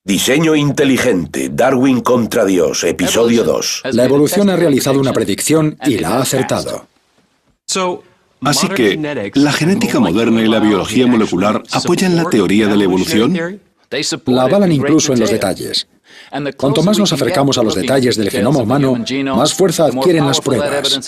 Diseño inteligente, Darwin contra Dios, episodio 2. La evolución ha realizado una predicción y la ha acertado. Así que, ¿la genética moderna y la biología molecular apoyan la teoría de la evolución? La avalan incluso en los detalles. Cuanto más nos acercamos a los detalles del genoma humano, más fuerza adquieren las pruebas.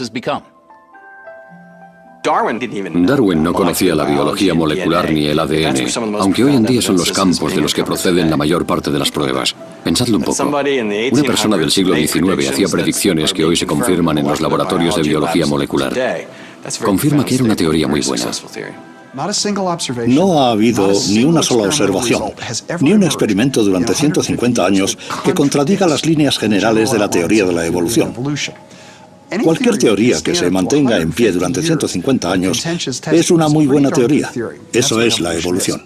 Darwin no conocía la biología molecular ni el ADN, aunque hoy en día son los campos de los que proceden la mayor parte de las pruebas. Pensadlo un poco. Una persona del siglo XIX hacía predicciones que hoy se confirman en los laboratorios de biología molecular. Confirma que era una teoría muy buena. No ha habido ni una sola observación, ni un experimento durante 150 años que contradiga las líneas generales de la teoría de la evolución. Cualquier teoría que se mantenga en pie durante 150 años es una muy buena teoría. Eso es la evolución.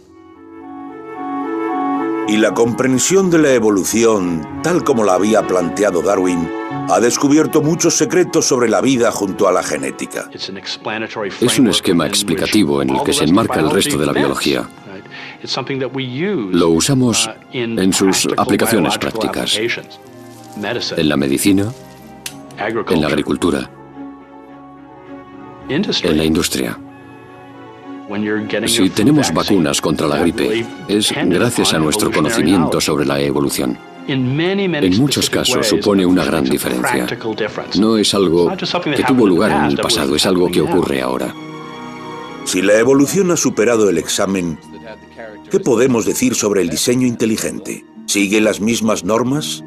Y la comprensión de la evolución, tal como la había planteado Darwin, ha descubierto muchos secretos sobre la vida junto a la genética. Es un esquema explicativo en el que se enmarca el resto de la biología. Lo usamos en sus aplicaciones prácticas, en la medicina, en la agricultura, en la industria. Si tenemos vacunas contra la gripe, es gracias a nuestro conocimiento sobre la evolución. En muchos casos supone una gran diferencia. No es algo que tuvo lugar en el pasado, es algo que ocurre ahora. Si la evolución ha superado el examen, ¿qué podemos decir sobre el diseño inteligente? ¿Sigue las mismas normas?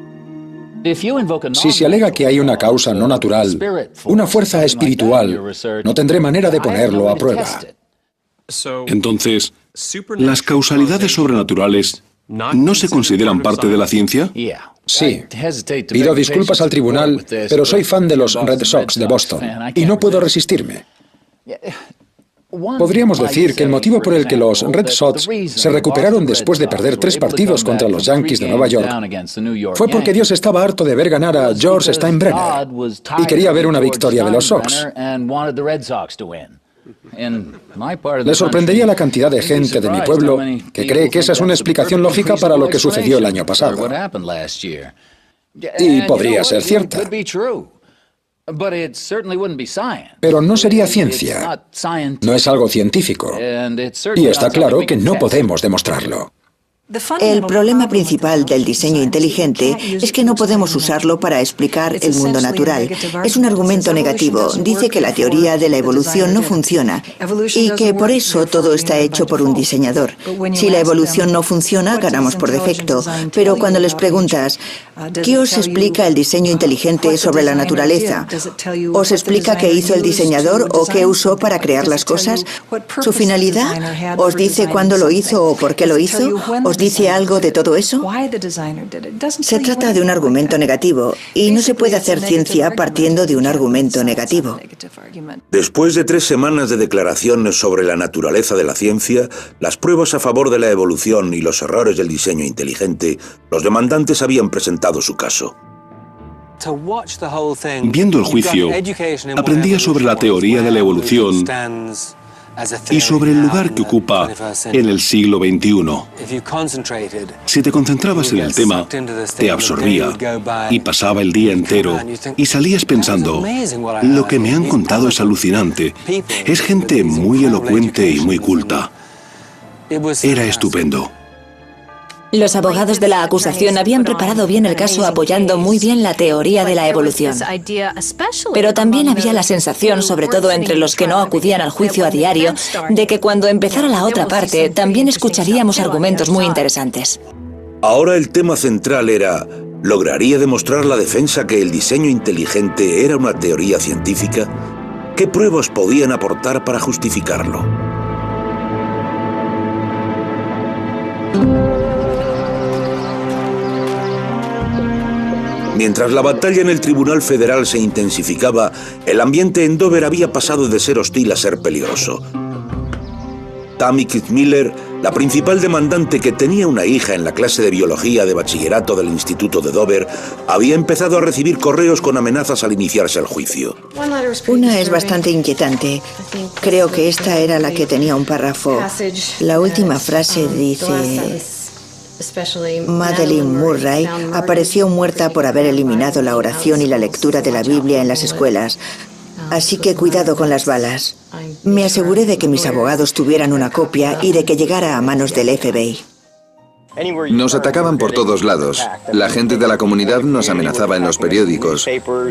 Si se alega que hay una causa no natural, una fuerza espiritual, no tendré manera de ponerlo a prueba. Entonces, ¿las causalidades sobrenaturales no se consideran parte de la ciencia? Sí. Pido disculpas al tribunal, pero soy fan de los Red Sox de Boston y no puedo resistirme. Podríamos decir que el motivo por el que los Red Sox se recuperaron después de perder 3 partidos contra los Yankees de Nueva York fue porque Dios estaba harto de ver ganar a George Steinbrenner y quería ver una victoria de los Sox. Le sorprendería la cantidad de gente de mi pueblo que cree que esa es una explicación lógica para lo que sucedió el año pasado. Y podría ser cierta. Pero no sería ciencia. No es algo científico. Y está claro que no podemos demostrarlo. El problema principal del diseño inteligente es que no podemos usarlo para explicar el mundo natural. Es un argumento negativo. Dice que la teoría de la evolución no funciona y que por eso todo está hecho por un diseñador. Si la evolución no funciona, ganamos por defecto. Pero cuando les preguntas, ¿qué os explica el diseño inteligente sobre la naturaleza? ¿Os explica qué hizo el diseñador o qué usó para crear las cosas? ¿Su finalidad? ¿Os dice cuándo lo hizo o por qué lo hizo? ¿Os dice algo de todo eso? Se trata de un argumento negativo y no se puede hacer ciencia partiendo de un argumento negativo. Después de 3 semanas de declaraciones sobre la naturaleza de la ciencia, las pruebas a favor de la evolución y los errores del diseño inteligente, los demandantes habían presentado su caso. Viendo el juicio, aprendía sobre la teoría de la evolución y sobre el lugar que ocupa en el siglo XXI. Si te concentrabas en el tema, te absorbía y pasaba el día entero y salías pensando, lo que me han contado es alucinante, es gente muy elocuente y muy culta. Era estupendo. Los abogados de la acusación habían preparado bien el caso apoyando muy bien la teoría de la evolución. Pero también había la sensación, sobre todo entre los que no acudían al juicio a diario, de que cuando empezara la otra parte también escucharíamos argumentos muy interesantes. Ahora el tema central era, ¿lograría demostrar la defensa que el diseño inteligente era una teoría científica? ¿Qué pruebas podían aportar para justificarlo? Mientras la batalla en el Tribunal Federal se intensificaba, el ambiente en Dover había pasado de ser hostil a ser peligroso. Tammy Kitzmiller, la principal demandante que tenía una hija en la clase de biología de bachillerato del Instituto de Dover, había empezado a recibir correos con amenazas al iniciarse el juicio. Una es bastante inquietante. Creo que esta era la que tenía un párrafo. La última frase dice: Madeleine Murray apareció muerta por haber eliminado la oración y la lectura de la Biblia en las escuelas. Así que cuidado con las balas. Me aseguré de que mis abogados tuvieran una copia y de que llegara a manos del FBI. Nos atacaban por todos lados. La gente de la comunidad nos amenazaba en los periódicos.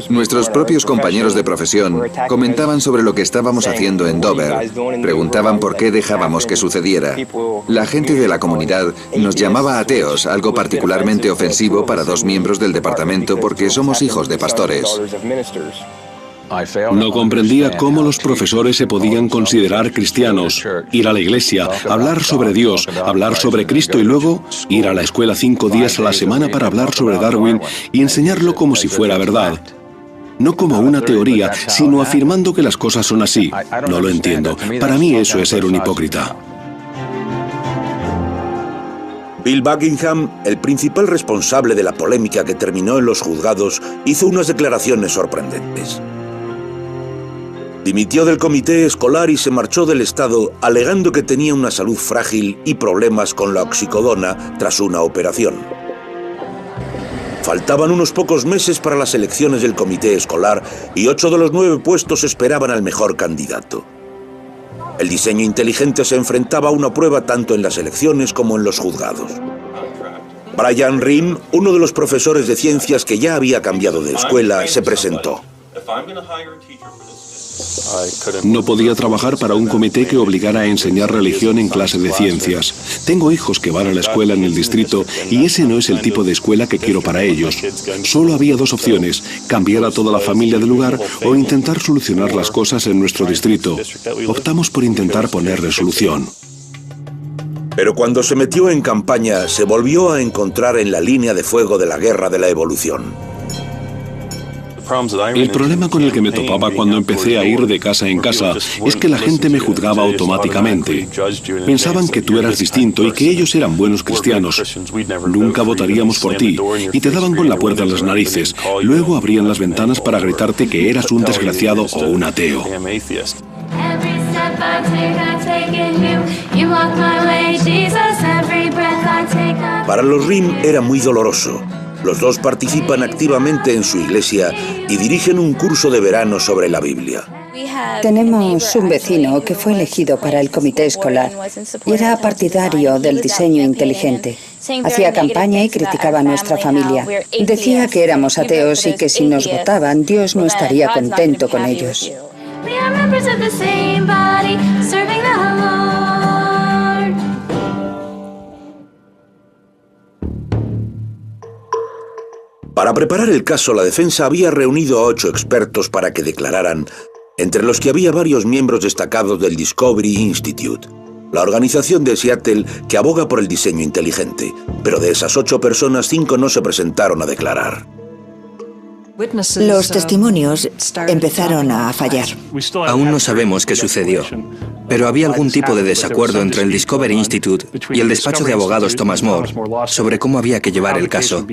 Nuestros propios compañeros de profesión comentaban sobre lo que estábamos haciendo en Dover. Preguntaban por qué dejábamos que sucediera. La gente de la comunidad nos llamaba ateos, algo particularmente ofensivo para dos miembros del departamento porque somos hijos de pastores. No comprendía cómo los profesores se podían considerar cristianos, ir a la iglesia, hablar sobre Dios, hablar sobre Cristo y luego ir a la escuela 5 días a la semana para hablar sobre Darwin y enseñarlo como si fuera verdad. No como una teoría, sino afirmando que las cosas son así. No lo entiendo. Para mí eso es ser un hipócrita. Bill Buckingham, el principal responsable de la polémica que terminó en los juzgados, hizo unas declaraciones sorprendentes. Dimitió del comité escolar y se marchó del estado alegando que tenía una salud frágil y problemas con la oxicodona tras una operación. Faltaban unos pocos meses para las elecciones del comité escolar y 8 de los 9 puestos esperaban al mejor candidato. El diseño inteligente se enfrentaba a una prueba tanto en las elecciones como en los juzgados. Brian Ream, uno de los profesores de ciencias que ya había cambiado de escuela, se presentó. No podía trabajar para un comité que obligara a enseñar religión en clase de ciencias. Tengo hijos que van a la escuela en el distrito y ese no es el tipo de escuela que quiero para ellos. Solo había 2 opciones, cambiar a toda la familia del lugar o intentar solucionar las cosas en nuestro distrito. Optamos por intentar ponerle solución. Pero cuando se metió en campaña, se volvió a encontrar en la línea de fuego de la guerra de la evolución. El problema con el que me topaba cuando empecé a ir de casa en casa es que la gente me juzgaba automáticamente. Pensaban que tú eras distinto y que ellos eran buenos cristianos. Nunca votaríamos por ti y te daban con la puerta en las narices. Luego abrían las ventanas para gritarte que eras un desgraciado o un ateo. Para los Ream era muy doloroso. Los dos participan activamente en su iglesia y dirigen un curso de verano sobre la Biblia. Tenemos un vecino que fue elegido para el comité escolar y era partidario del diseño inteligente. Hacía campaña y criticaba a nuestra familia. Decía que éramos ateos y que si nos votaban, Dios no estaría contento con ellos. Para preparar el caso, la defensa había reunido a 8 expertos para que declararan, entre los que había varios miembros destacados del Discovery Institute, la organización de Seattle que aboga por el diseño inteligente. Pero de esas 8 personas, 5 no se presentaron a declarar. Los testimonios empezaron a fallar. Aún no sabemos qué sucedió, pero había algún tipo de desacuerdo entre el Discovery Institute y el despacho de abogados Thomas More sobre cómo había que llevar el caso.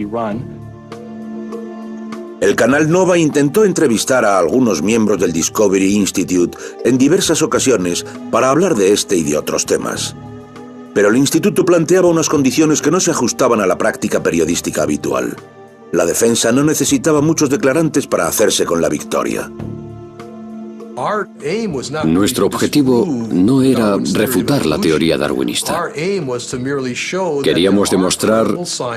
El canal Nova intentó entrevistar a algunos miembros del Discovery Institute en diversas ocasiones para hablar de este y de otros temas. Pero el instituto planteaba unas condiciones que no se ajustaban a la práctica periodística habitual. La defensa no necesitaba muchos declarantes para hacerse con la victoria. Nuestro objetivo no era refutar la teoría darwinista. Queríamos demostrar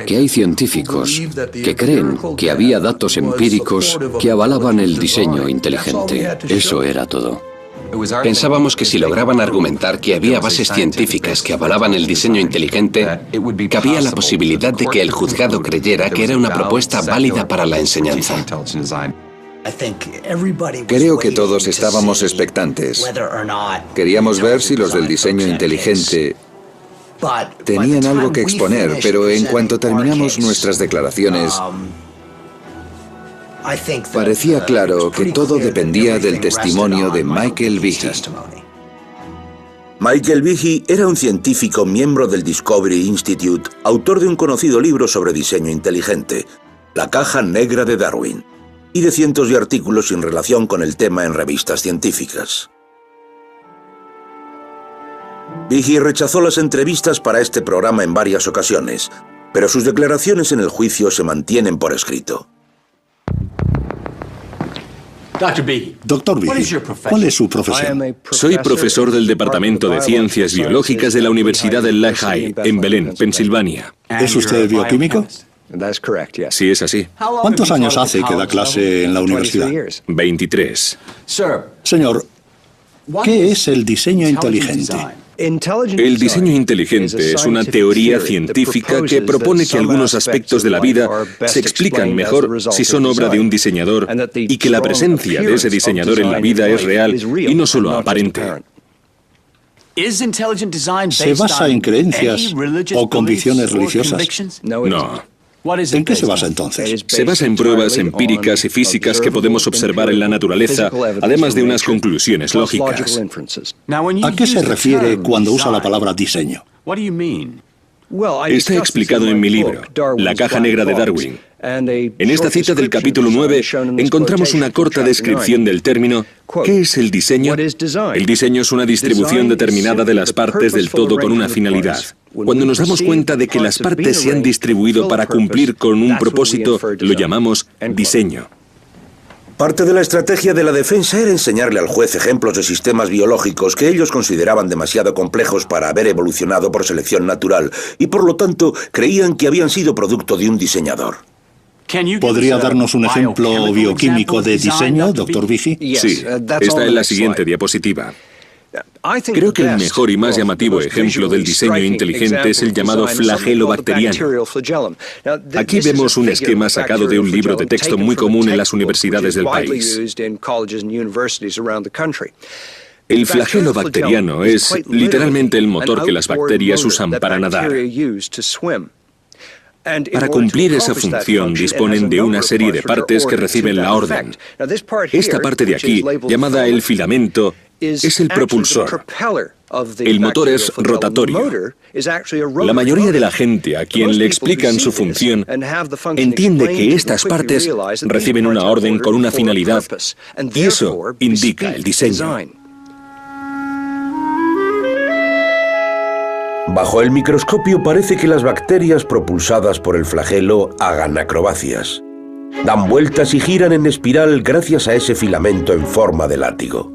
que hay científicos que creen que había datos empíricos que avalaban el diseño inteligente. Eso era todo. Pensábamos que si lograban argumentar que había bases científicas que avalaban el diseño inteligente, cabía la posibilidad de que el juzgado creyera que era una propuesta válida para la enseñanza. Creo que todos estábamos expectantes. Queríamos ver si los del diseño inteligente tenían algo que exponer, pero en cuanto terminamos nuestras declaraciones, parecía claro que todo dependía del testimonio de Michael Behe. Michael Behe era un científico miembro del Discovery Institute, autor de un conocido libro sobre diseño inteligente, La caja negra de Darwin, y de cientos de artículos sin relación con el tema en revistas científicas. Behe rechazó las entrevistas para este programa en varias ocasiones, pero sus declaraciones en el juicio se mantienen por escrito. Doctor Behe, ¿cuál es su profesión? Soy profesor del Departamento de Ciencias Biológicas de la Universidad de Lehigh, en Belén, Pensilvania. ¿Es usted bioquímico? Sí, es así. ¿Cuántos años hace que da clase en la universidad? 23. Señor, ¿qué es el diseño inteligente? El diseño inteligente es una teoría científica que propone que algunos aspectos de la vida se explican mejor si son obra de un diseñador y que la presencia de ese diseñador en la vida es real y no solo aparente. ¿Se basa en creencias o convicciones religiosas? No. ¿En qué se basa entonces? Se basa en pruebas empíricas y físicas que podemos observar en la naturaleza, además de unas conclusiones lógicas. ¿A qué se refiere cuando usa la palabra diseño? Está explicado en mi libro, La caja negra de Darwin. En esta cita del capítulo 9 encontramos una corta descripción del término. ¿Qué es el diseño? El diseño es una distribución determinada de las partes del todo con una finalidad. Cuando nos damos cuenta de que las partes se han distribuido para cumplir con un propósito, lo llamamos diseño. Parte de la estrategia de la defensa era enseñarle al juez ejemplos de sistemas biológicos que ellos consideraban demasiado complejos para haber evolucionado por selección natural y por lo tanto creían que habían sido producto de un diseñador. ¿Podría darnos un ejemplo bioquímico de diseño, doctor Behe? Sí, está en la siguiente diapositiva. Creo que el mejor y más llamativo ejemplo del diseño inteligente es el llamado flagelo bacteriano. Aquí vemos un esquema sacado de un libro de texto muy común en las universidades del país. El flagelo bacteriano es literalmente el motor que las bacterias usan para nadar. Para cumplir esa función disponen de una serie de partes que reciben la orden. Esta parte de aquí, llamada el filamento, es el propulsor. El motor es rotatorio. La mayoría de la gente a quien le explican su función entiende que estas partes reciben una orden con una finalidad y eso indica el diseño. Bajo el microscopio parece que las bacterias propulsadas por el flagelo hagan acrobacias. Dan vueltas y giran en espiral gracias a ese filamento en forma de látigo.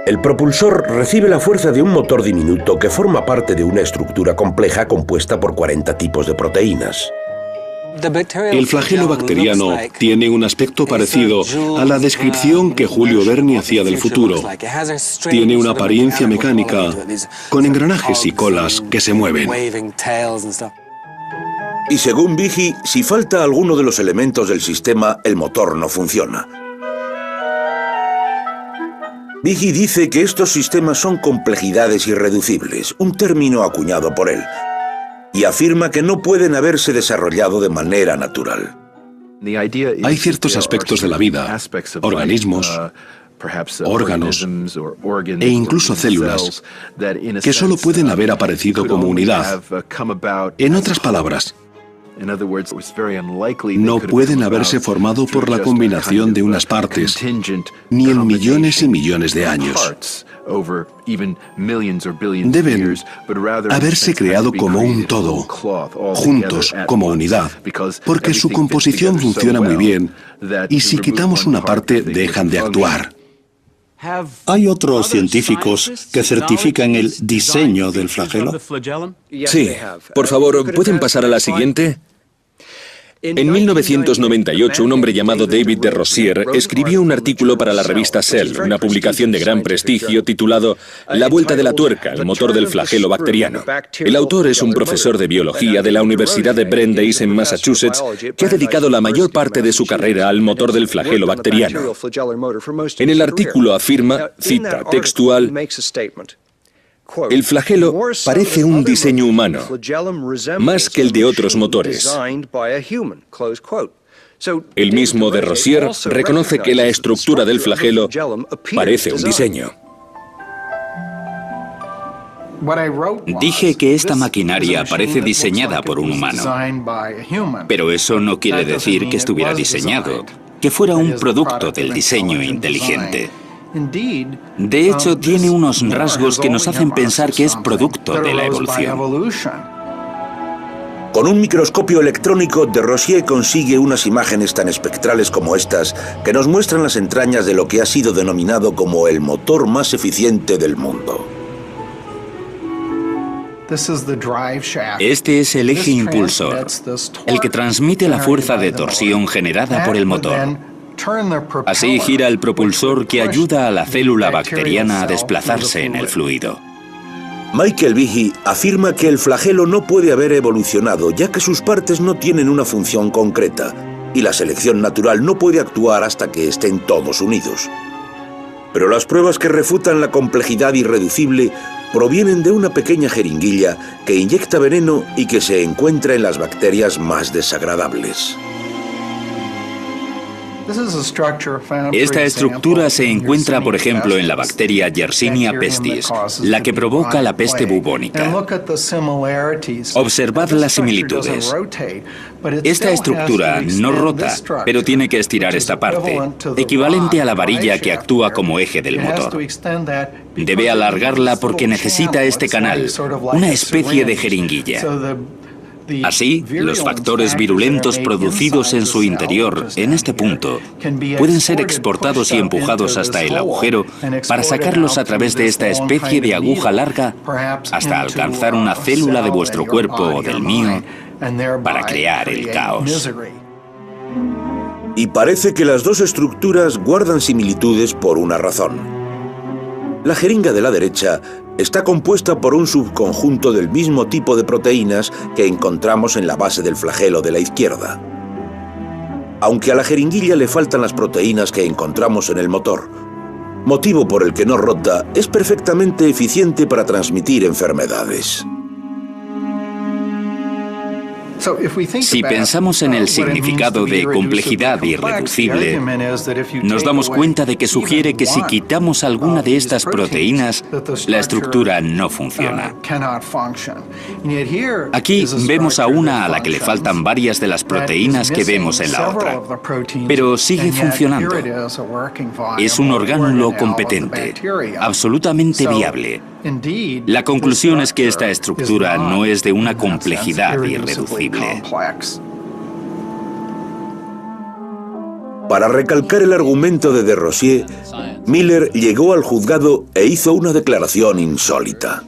El propulsor recibe la fuerza de un motor diminuto que forma parte de una estructura compleja compuesta por 40 tipos de proteínas. El flagelo bacteriano tiene un aspecto parecido a la descripción que Julio Verne hacía del futuro. Tiene una apariencia mecánica, con engranajes y colas que se mueven. Y según Behe, si falta alguno de los elementos del sistema, el motor no funciona. Behe dice que estos sistemas son complejidades irreducibles, un término acuñado por él, y afirma que no pueden haberse desarrollado de manera natural. Hay ciertos aspectos de la vida, organismos, órganos e incluso células que solo pueden haber aparecido como unidad. En otras palabras, no pueden haberse formado por la combinación de unas partes, ni en millones y millones de años. Deben haberse creado como un todo, juntos, como unidad, porque su composición funciona muy bien y si quitamos una parte dejan de actuar. ¿Hay otros científicos que certifican el diseño del flagelo? Sí. Por favor, ¿pueden pasar a la siguiente? En 1998, un hombre llamado David de Rozier escribió un artículo para la revista Cell, una publicación de gran prestigio titulado La vuelta de la tuerca, el motor del flagelo bacteriano. El autor es un profesor de biología de la Universidad de Brandeis en Massachusetts que ha dedicado la mayor parte de su carrera al motor del flagelo bacteriano. En el artículo afirma, cita textual, el flagelo parece un diseño humano, más que el de otros motores. El mismo de Rozier reconoce que la estructura del flagelo parece un diseño. Dije que esta maquinaria parece diseñada por un humano, pero eso no quiere decir que estuviera diseñado, que fuera un producto del diseño inteligente. De hecho, tiene unos rasgos que nos hacen pensar que es producto de la evolución. Con un microscopio electrónico, de Rosier consigue unas imágenes tan espectrales como estas, que nos muestran las entrañas de lo que ha sido denominado como el motor más eficiente del mundo. Este es el eje impulsor, el que transmite la fuerza de torsión generada por el motor. Así gira el propulsor que ayuda a la célula bacteriana a desplazarse en el fluido. Michael Behe afirma que el flagelo no puede haber evolucionado, ya que sus partes no tienen una función concreta, y la selección natural no puede actuar hasta que estén todos unidos. Pero las pruebas que refutan la complejidad irreducible provienen de una pequeña jeringuilla que inyecta veneno y que se encuentra en las bacterias más desagradables. Esta estructura se encuentra, por ejemplo, en la bacteria Yersinia pestis, la que provoca la peste bubónica. Observad las similitudes. Esta estructura no rota, pero tiene que estirar esta parte, equivalente a la varilla que actúa como eje del motor. Debe alargarla porque necesita este canal, una especie de jeringuilla. Así, los factores virulentos producidos en su interior, en este punto, pueden ser exportados y empujados hasta el agujero para sacarlos a través de esta especie de aguja larga hasta alcanzar una célula de vuestro cuerpo o del mío para crear el caos. Y parece que las dos estructuras guardan similitudes por una razón. La jeringa de la derecha está compuesta por un subconjunto del mismo tipo de proteínas que encontramos en la base del flagelo de la izquierda. Aunque a la jeringuilla le faltan las proteínas que encontramos en el motor, motivo por el que no rota, es perfectamente eficiente para transmitir enfermedades. Si pensamos en el significado de complejidad irreducible, nos damos cuenta de que sugiere que si quitamos alguna de estas proteínas, la estructura no funciona. Aquí vemos a una a la que le faltan varias de las proteínas que vemos en la otra, pero sigue funcionando. Es un orgánulo competente, absolutamente viable. La conclusión es que esta estructura no es de una complejidad irreducible. Para recalcar el argumento de Rosier, Miller llegó al juzgado e hizo una declaración insólita.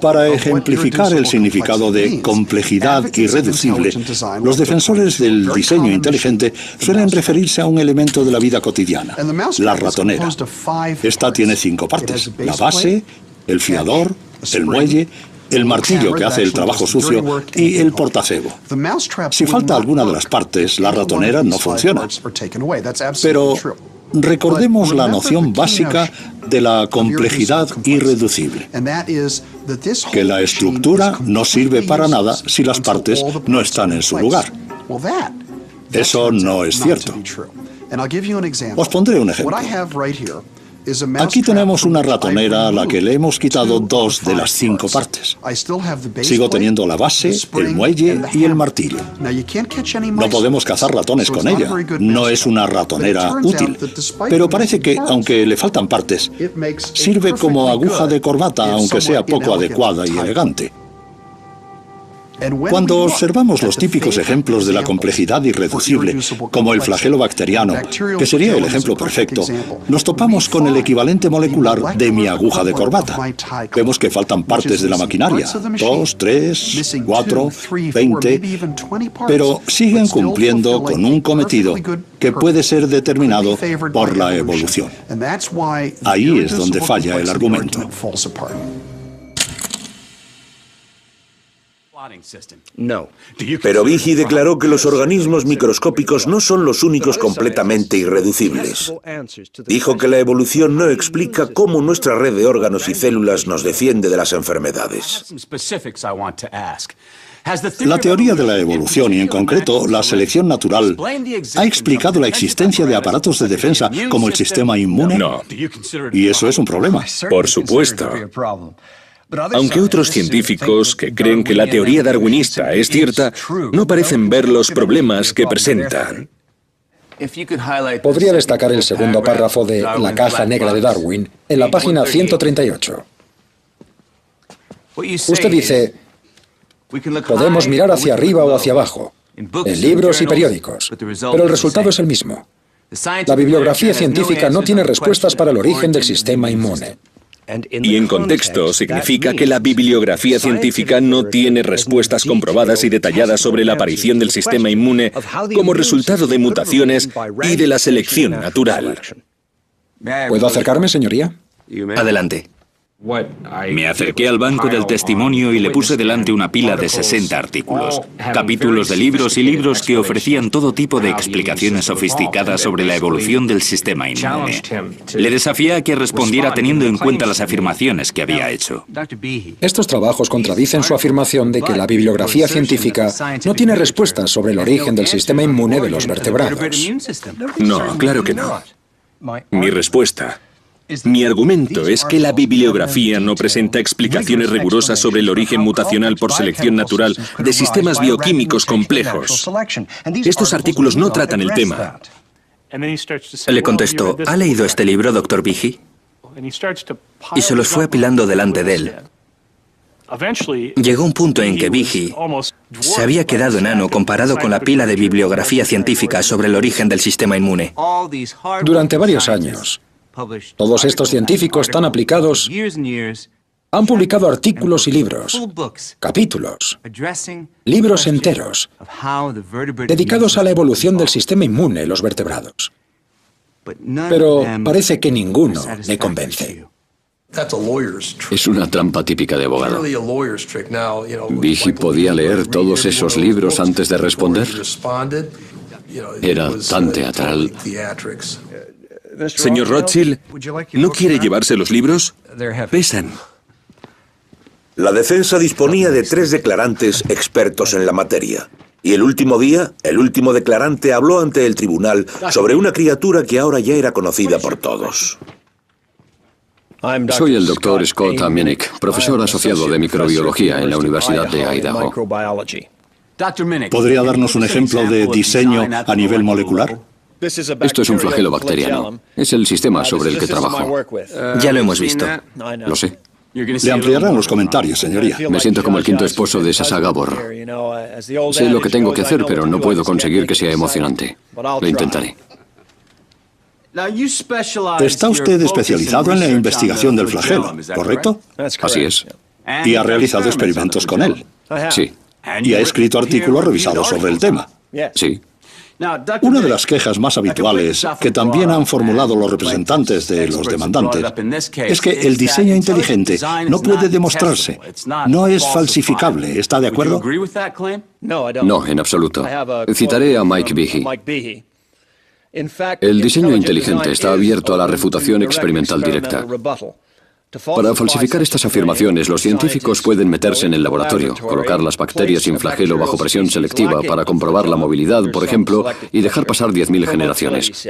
Para ejemplificar el significado de complejidad irreducible, los defensores del diseño inteligente suelen referirse a un elemento de la vida cotidiana, la ratonera. Esta tiene 5 partes: la base, el fiador, el muelle, el martillo que hace el trabajo sucio y el portacebo. Si falta alguna de las partes, la ratonera no funciona. Pero recordemos la noción básica de la complejidad irreducible, que la estructura no sirve para nada si las partes no están en su lugar. Eso no es cierto. Os pondré un ejemplo. Aquí tenemos una ratonera a la que le hemos quitado 2 de las 5 partes. Sigo teniendo la base, el muelle y el martillo. No podemos cazar ratones con ella. No es una ratonera útil. Pero parece que, aunque le faltan partes, sirve como aguja de corbata, aunque sea poco adecuada y elegante. Cuando observamos los típicos ejemplos de la complejidad irreducible, como el flagelo bacteriano, que sería el ejemplo perfecto, nos topamos con el equivalente molecular de mi aguja de corbata. Vemos que faltan partes de la maquinaria, 2, 3, 4, 20, pero siguen cumpliendo con un cometido que puede ser determinado por la evolución. Ahí es donde falla el argumento. Pero Behe declaró que los organismos microscópicos no son los únicos completamente irreducibles. Dijo que la evolución no explica cómo nuestra red de órganos y células nos defiende de las enfermedades. La teoría de la evolución, y en concreto la selección natural, ha explicado la existencia de aparatos de defensa como el sistema inmune. No. Y eso es un problema. Por supuesto. Aunque otros científicos que creen que la teoría darwinista es cierta, no parecen ver los problemas que presentan. Podría destacar el segundo párrafo de La caja negra de Darwin, en la página 138. Usted dice, podemos mirar hacia arriba o hacia abajo, en libros y periódicos, pero el resultado es el mismo. La bibliografía científica no tiene respuestas para el origen del sistema inmune. Y en contexto significa que la bibliografía científica no tiene respuestas comprobadas y detalladas sobre la aparición del sistema inmune como resultado de mutaciones y de la selección natural. ¿Puedo acercarme, señoría? Adelante. Me acerqué al banco del testimonio y le puse delante una pila de 60 artículos, capítulos de libros y libros que ofrecían todo tipo de explicaciones sofisticadas sobre la evolución del sistema inmune. Le desafié a que respondiera teniendo en cuenta las afirmaciones que había hecho. Estos trabajos contradicen su afirmación de que la bibliografía científica no tiene respuestas sobre el origen del sistema inmune de los vertebrados. No, claro que no. Mi argumento es que la bibliografía no presenta explicaciones rigurosas sobre el origen mutacional por selección natural de sistemas bioquímicos complejos. Estos artículos no tratan el tema. Le contestó, ¿ha leído este libro, Dr. Behe? Y se los fue apilando delante de él. Llegó un punto en que Behe se había quedado enano comparado con la pila de bibliografía científica sobre el origen del sistema inmune. Durante varios años, todos estos científicos tan aplicados han publicado artículos y libros, capítulos, libros enteros, dedicados a la evolución del sistema inmune en los vertebrados. Pero parece que ninguno me convence. Es una trampa típica de abogado. ¿Behe podía leer todos esos libros antes de responder? Era tan teatral. Señor Rothschild, ¿no quiere llevarse los libros? Pesan. La defensa disponía de 3 declarantes expertos en la materia. Y el último día, el último declarante habló ante el tribunal sobre una criatura que ahora ya era conocida por todos. Soy el Dr. Scott Minnick, profesor asociado de microbiología en la Universidad de Idaho. ¿Podría darnos un ejemplo de diseño a nivel molecular? Esto es un flagelo bacteriano. Es el sistema sobre el que trabajo. Ya lo hemos visto. Lo sé. Le ampliarán los comentarios, señoría. Me siento como el quinto esposo de Sasa Gabor. Sé lo que tengo que hacer, pero no puedo conseguir que sea emocionante. Lo intentaré. Está usted especializado en la investigación del flagelo, ¿correcto? Así es. Y ha realizado experimentos con él. Sí. Y ha escrito artículos revisados sobre el tema. Sí. Una de las quejas más habituales que también han formulado los representantes de los demandantes es que el diseño inteligente no puede demostrarse, no es falsificable. ¿Está de acuerdo? No, en absoluto. Citaré a Mike Behe. El diseño inteligente está abierto a la refutación experimental directa. Para falsificar estas afirmaciones, los científicos pueden meterse en el laboratorio, colocar las bacterias sin flagelo bajo presión selectiva para comprobar la movilidad, por ejemplo, y dejar pasar 10.000 generaciones.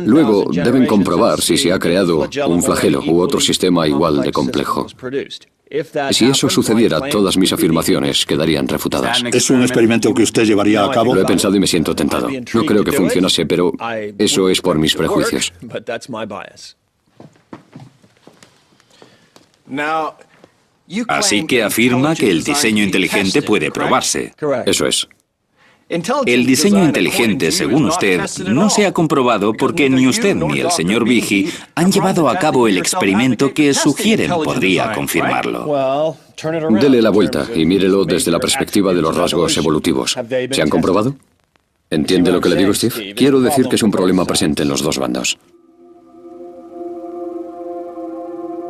Luego, deben comprobar si se ha creado un flagelo u otro sistema igual de complejo. Si eso sucediera, todas mis afirmaciones quedarían refutadas. ¿Es un experimento que usted llevaría a cabo? Lo he pensado y me siento tentado. No creo que funcionase, pero eso es por mis prejuicios. Así que afirma que el diseño inteligente puede probarse. Eso es. El diseño inteligente, según usted, no se ha comprobado porque ni usted ni el señor Behe han llevado a cabo el experimento que sugieren podría confirmarlo. Dele la vuelta y mírelo desde la perspectiva de los rasgos evolutivos. ¿Se han comprobado? ¿Entiende lo que le digo, Steve? Quiero decir que es un problema presente en los dos bandos.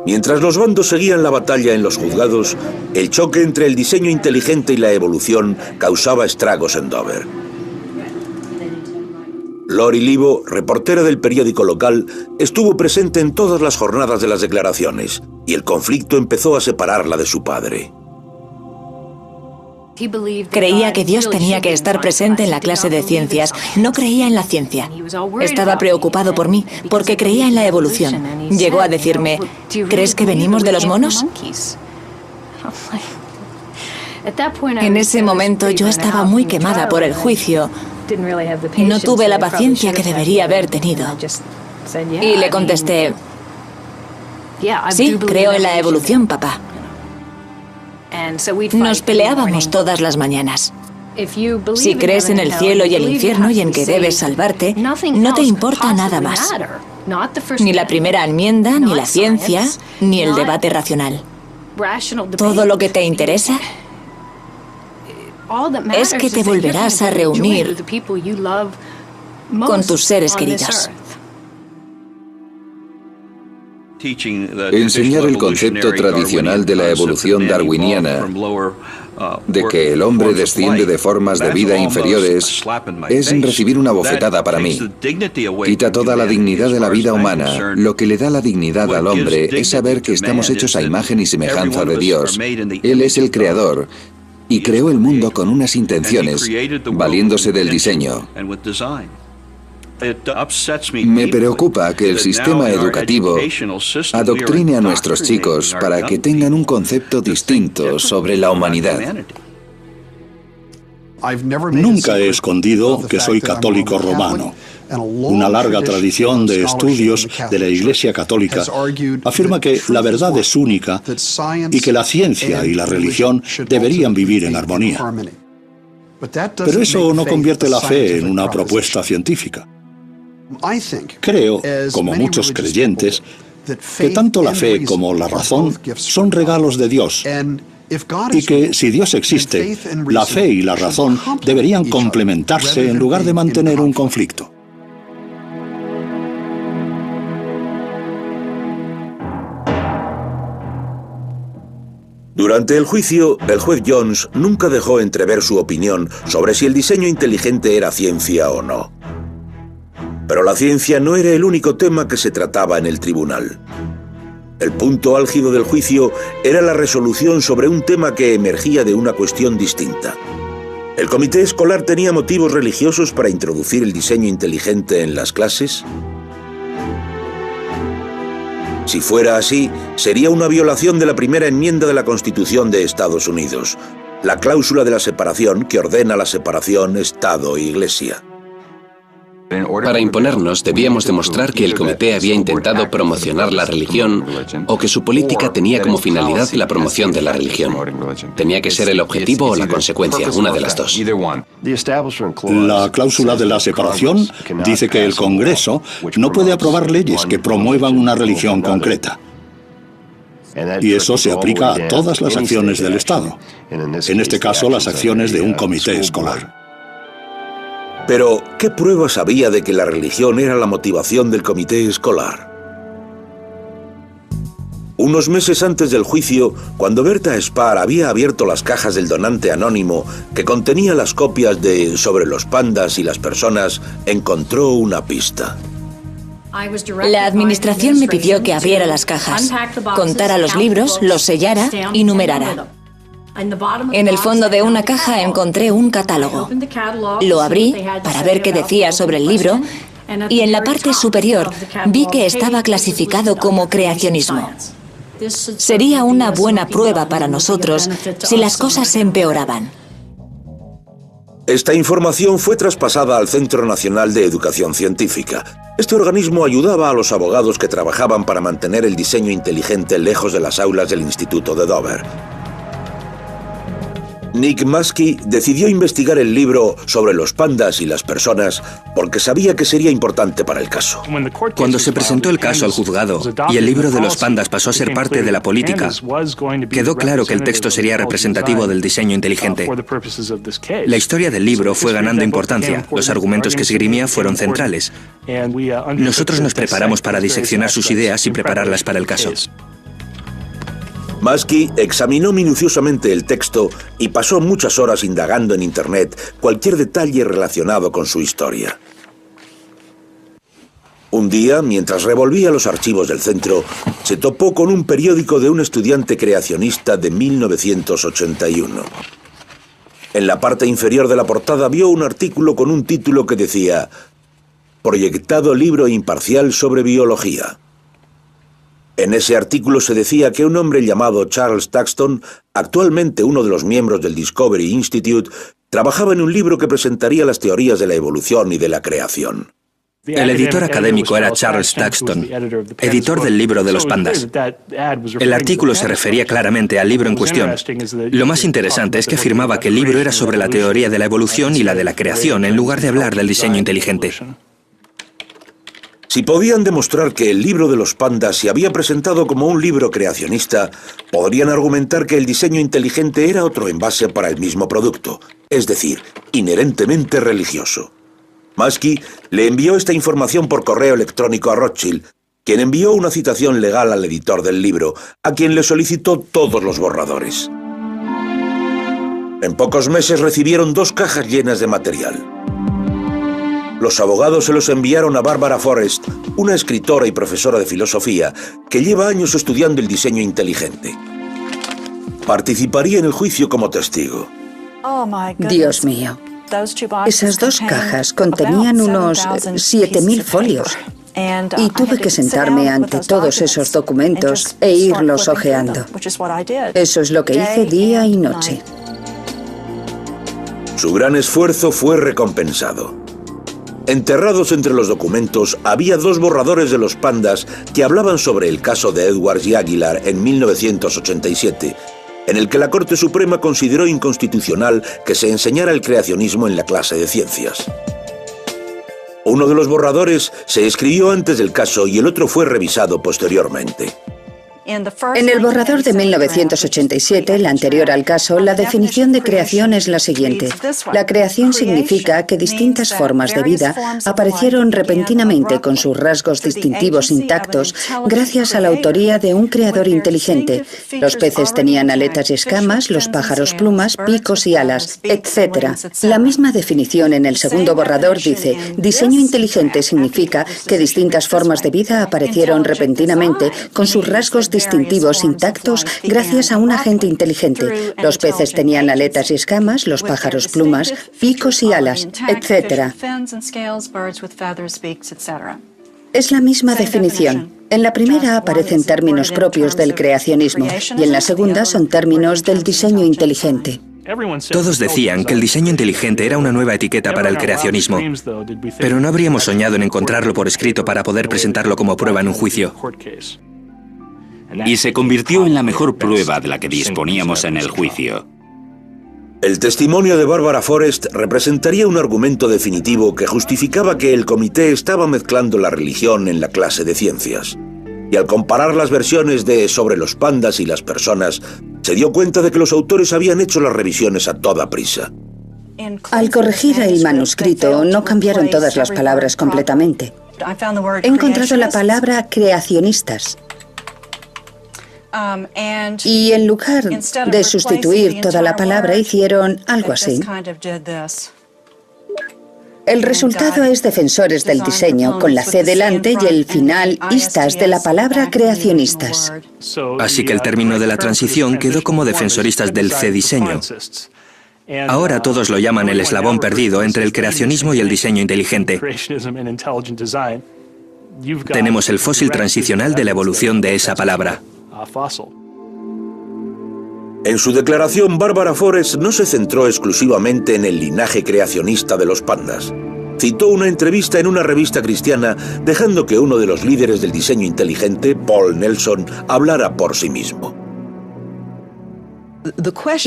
Mientras los bandos seguían la batalla en los juzgados, el choque entre el diseño inteligente y la evolución causaba estragos en Dover. Lori Livo, reportera del periódico local, estuvo presente en todas las jornadas de las declaraciones, y el conflicto empezó a separarla de su padre. Creía que Dios tenía que estar presente en la clase de ciencias. No creía en la ciencia. Estaba preocupado por mí, porque creía en la evolución. Llegó a decirme, ¿crees que venimos de los monos? En ese momento yo estaba muy quemada por el juicio No tuve la paciencia que debería haber tenido. Y le contesté, sí, creo en la evolución, papá. Nos peleábamos todas las mañanas. Si crees en el cielo y el infierno y en que debes salvarte, no te importa nada más. Ni la primera enmienda, ni la ciencia, ni el debate racional. Todo lo que te interesa es que te volverás a reunir con tus seres queridos. Enseñar el concepto tradicional de la evolución darwiniana, de que el hombre desciende de formas de vida inferiores, es recibir una bofetada para mí. Quita toda la dignidad de la vida humana. Lo que le da la dignidad al hombre es saber que estamos hechos a imagen y semejanza de Dios. Él es el creador y creó el mundo con unas intenciones, valiéndose del diseño. Me preocupa que el sistema educativo adoctrine a nuestros chicos para que tengan un concepto distinto sobre la humanidad. Nunca he escondido que soy católico romano. Una larga tradición de estudios de la Iglesia Católica afirma que la verdad es única y que la ciencia y la religión deberían vivir en armonía. Pero eso no convierte la fe en una propuesta científica. Creo, como muchos creyentes, que tanto la fe como la razón son regalos de Dios y que si Dios existe, la fe y la razón deberían complementarse en lugar de mantener un conflicto. Durante el juicio, el juez Jones nunca dejó entrever su opinión sobre si el diseño inteligente era ciencia o no. Pero la ciencia no era el único tema que se trataba en el tribunal. El punto álgido del juicio era la resolución sobre un tema que emergía de una cuestión distinta. ¿El comité escolar tenía motivos religiosos para introducir el diseño inteligente en las clases? Si fuera así, sería una violación de la primera enmienda de la Constitución de Estados Unidos, la cláusula de la separación que ordena la separación Estado-Iglesia. Para imponernos, debíamos demostrar que el comité había intentado promocionar la religión o que su política tenía como finalidad la promoción de la religión. Tenía que ser el objetivo o la consecuencia, una de las dos. La cláusula de la separación dice que el Congreso no puede aprobar leyes que promuevan una religión concreta. Y eso se aplica a todas las acciones del Estado. En este caso, las acciones de un comité escolar. Pero, ¿qué pruebas había de que la religión era la motivación del comité escolar? Unos meses antes del juicio, cuando Berta Spar había abierto las cajas del donante anónimo que contenía las copias de Sobre los pandas y las personas, encontró una pista. La administración me pidió que abriera las cajas, contara los libros, los sellara y numerara. En el fondo de una caja encontré un catálogo. Lo abrí para ver qué decía sobre el libro y en la parte superior vi que estaba clasificado como creacionismo. Sería una buena prueba para nosotros si las cosas se empeoraban. Esta información fue traspasada al Centro Nacional de Educación Científica. Este organismo ayudaba a los abogados que trabajaban para mantener el diseño inteligente lejos de las aulas del Instituto de Dover. Nick Muskie decidió investigar el libro Sobre los pandas y las personas porque sabía que sería importante para el caso. Cuando se presentó el caso al juzgado y el libro de los pandas pasó a ser parte de la política, quedó claro que el texto sería representativo del diseño inteligente. La historia del libro fue ganando importancia, los argumentos que esgrimía fueron centrales. Nosotros nos preparamos para diseccionar sus ideas y prepararlas para el caso. Muskie examinó minuciosamente el texto y pasó muchas horas indagando en Internet cualquier detalle relacionado con su historia. Un día, mientras revolvía los archivos del centro, se topó con un periódico de un estudiante creacionista de 1981. En la parte inferior de la portada vio un artículo con un título que decía «Proyectado libro imparcial sobre biología». En ese artículo se decía que un hombre llamado Charles Thaxton, actualmente uno de los miembros del Discovery Institute, trabajaba en un libro que presentaría las teorías de la evolución y de la creación. El editor académico era Charles Thaxton, editor del libro de los pandas. El artículo se refería claramente al libro en cuestión. Lo más interesante es que afirmaba que el libro era sobre la teoría de la evolución y la de la creación, en lugar de hablar del diseño inteligente. Si podían demostrar que el libro de los pandas se había presentado como un libro creacionista, podrían argumentar que el diseño inteligente era otro envase para el mismo producto, es decir, inherentemente religioso. Muskie le envió esta información por correo electrónico a Rothschild, quien envió una citación legal al editor del libro, a quien le solicitó todos los borradores. En pocos meses recibieron 2 cajas llenas de material. Los abogados se los enviaron a Barbara Forrest, una escritora y profesora de filosofía que lleva años estudiando el diseño inteligente. Participaría en el juicio como testigo. Dios mío. Esas 2 cajas contenían unos 7.000 folios. Y tuve que sentarme ante todos esos documentos e irlos hojeando. Eso es lo que hice día y noche. Su gran esfuerzo fue recompensado. Enterrados entre los documentos había 2 borradores de los pandas que hablaban sobre el caso de Edwards y Aguilar en 1987, en el que la Corte Suprema consideró inconstitucional que se enseñara el creacionismo en la clase de ciencias. Uno de los borradores se escribió antes del caso y el otro fue revisado posteriormente. En el borrador de 1987, el anterior al caso, la definición de creación es la siguiente. La creación significa que distintas formas de vida aparecieron repentinamente con sus rasgos distintivos intactos gracias a la autoría de un creador inteligente. Los peces tenían aletas y escamas, los pájaros plumas, picos y alas, etc. La misma definición en el segundo borrador dice: diseño inteligente significa que distintas formas de vida aparecieron repentinamente con sus rasgos distintivos intactos gracias a un agente inteligente. Los peces tenían aletas y escamas, los pájaros plumas, picos y alas, etc. Es la misma definición. En la primera aparecen términos propios del creacionismo y en la segunda son términos del diseño inteligente. Todos decían que el diseño inteligente era una nueva etiqueta para el creacionismo, pero no habríamos soñado en encontrarlo por escrito para poder presentarlo como prueba en un juicio. Y se convirtió en la mejor prueba de la que disponíamos en el juicio. El testimonio de Barbara Forrest representaría un argumento definitivo que justificaba que el comité estaba mezclando la religión en la clase de ciencias. Y al comparar las versiones de Sobre los pandas y las personas, se dio cuenta de que los autores habían hecho las revisiones a toda prisa. Al corregir el manuscrito, no cambiaron todas las palabras completamente. He encontrado la palabra creacionistas. Y en lugar de sustituir toda la palabra, hicieron algo así. El resultado es defensores del diseño, con la C delante y el final istas de la palabra creacionistas. Así que el término de la transición quedó como defensoristas del C-diseño. Ahora todos lo llaman el eslabón perdido entre el creacionismo y el diseño inteligente. Tenemos el fósil transicional de la evolución de esa palabra. En su declaración, Barbara Forrest no se centró exclusivamente en el linaje creacionista de los pandas. Citó una entrevista en una revista cristiana, dejando que uno de los líderes del diseño inteligente, Paul Nelson, hablara por sí mismo.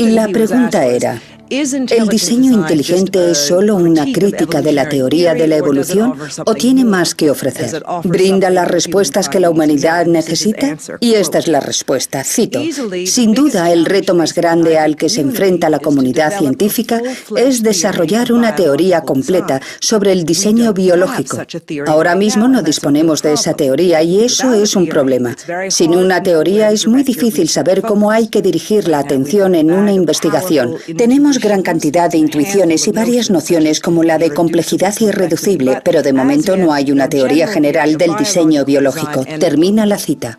La pregunta era: ¿el diseño inteligente es solo una crítica de la teoría de la evolución o tiene más que ofrecer? ¿Brinda las respuestas que la humanidad necesita? Y esta es la respuesta, cito: sin duda, el reto más grande al que se enfrenta la comunidad científica es desarrollar una teoría completa sobre el diseño biológico. Ahora mismo no disponemos de esa teoría y eso es un problema. Sin una teoría es muy difícil saber cómo hay que dirigir la atención en una investigación. Tenemos gran cantidad de intuiciones y varias nociones como la de complejidad irreducible, pero de momento no hay una teoría general del diseño biológico. Termina la cita.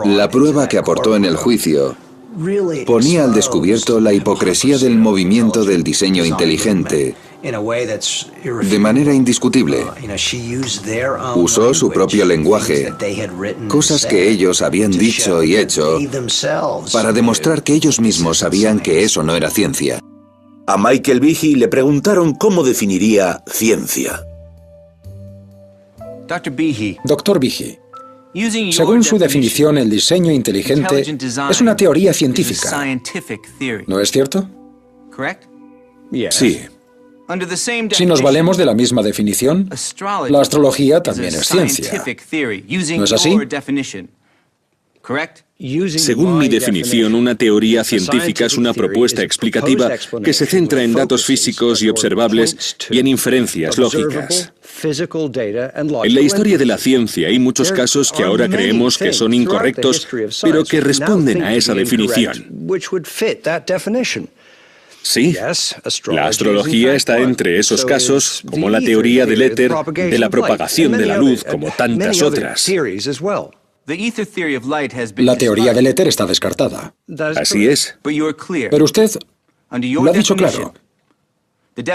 La prueba que aportó en el juicio ponía al descubierto la hipocresía del movimiento del diseño inteligente de manera indiscutible. Usó su propio lenguaje, cosas que ellos habían dicho y hecho, para demostrar que ellos mismos sabían que eso no era ciencia. A Michael Behe le preguntaron cómo definiría ciencia. Doctor Behe, según su definición, el diseño inteligente es una teoría científica. ¿No es cierto? Sí. Si nos valemos de la misma definición, la astrología también es ciencia. ¿No es así? Según mi definición, una teoría científica es una propuesta explicativa que se centra en datos físicos y observables y en inferencias lógicas. En la historia de la ciencia hay muchos casos que ahora creemos que son incorrectos, pero que responden a esa definición. Sí, la astrología está entre esos casos, como la teoría del éter, de la propagación de la luz, como tantas otras. La teoría del éter está descartada. Así es. Pero usted lo ha dicho claro.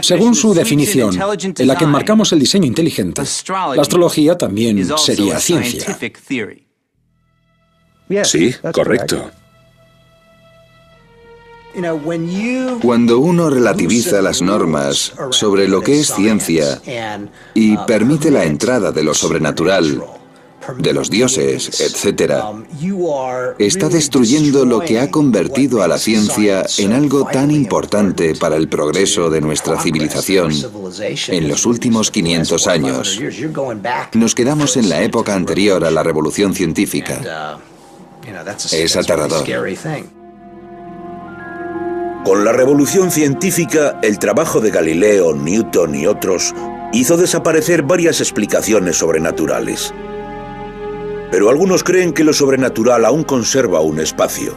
Según su definición, en la que enmarcamos el diseño inteligente, la astrología también sería ciencia. Sí, correcto. Cuando uno relativiza las normas sobre lo que es ciencia y permite la entrada de lo sobrenatural, de los dioses, etc., está destruyendo lo que ha convertido a la ciencia en algo tan importante para el progreso de nuestra civilización en los últimos 500 años. Nos quedamos en la época anterior a la revolución científica. Es aterrador. Con la revolución científica, el trabajo de Galileo, Newton y otros hizo desaparecer varias explicaciones sobrenaturales. Pero algunos creen que lo sobrenatural aún conserva un espacio.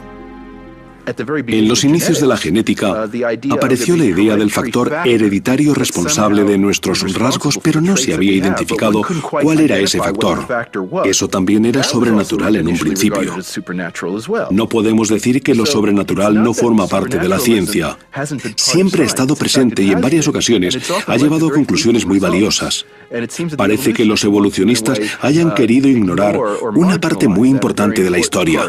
En los inicios de la genética, apareció la idea del factor hereditario responsable de nuestros rasgos, pero no se había identificado cuál era ese factor. Eso también era sobrenatural en un principio. No podemos decir que lo sobrenatural no forma parte de la ciencia. Siempre ha estado presente y en varias ocasiones ha llevado a conclusiones muy valiosas. Parece que los evolucionistas hayan querido ignorar una parte muy importante de la historia.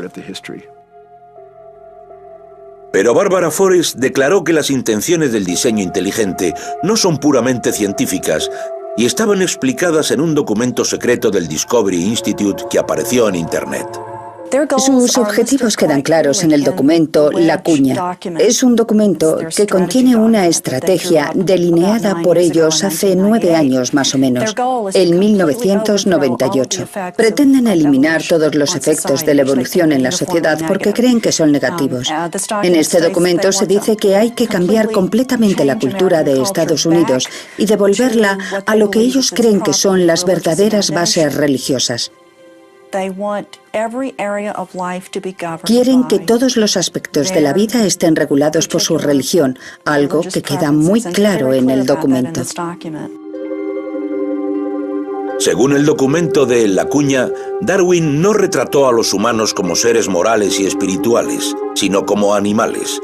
Pero Barbara Forrest declaró que las intenciones del diseño inteligente no son puramente científicas y estaban explicadas en un documento secreto del Discovery Institute que apareció en Internet. Sus objetivos quedan claros en el documento La Cuña. Es un documento que contiene una estrategia delineada por ellos hace 9 años más o menos, en 1998. Pretenden eliminar todos los efectos de la evolución en la sociedad porque creen que son negativos. En este documento se dice que hay que cambiar completamente la cultura de Estados Unidos y devolverla a lo que ellos creen que son las verdaderas bases religiosas. Quieren que todos los aspectos de la vida estén regulados por su religión, algo que queda muy claro en el documento. Según el documento de La Cuña, Darwin no retrató a los humanos como seres morales y espirituales, sino como animales,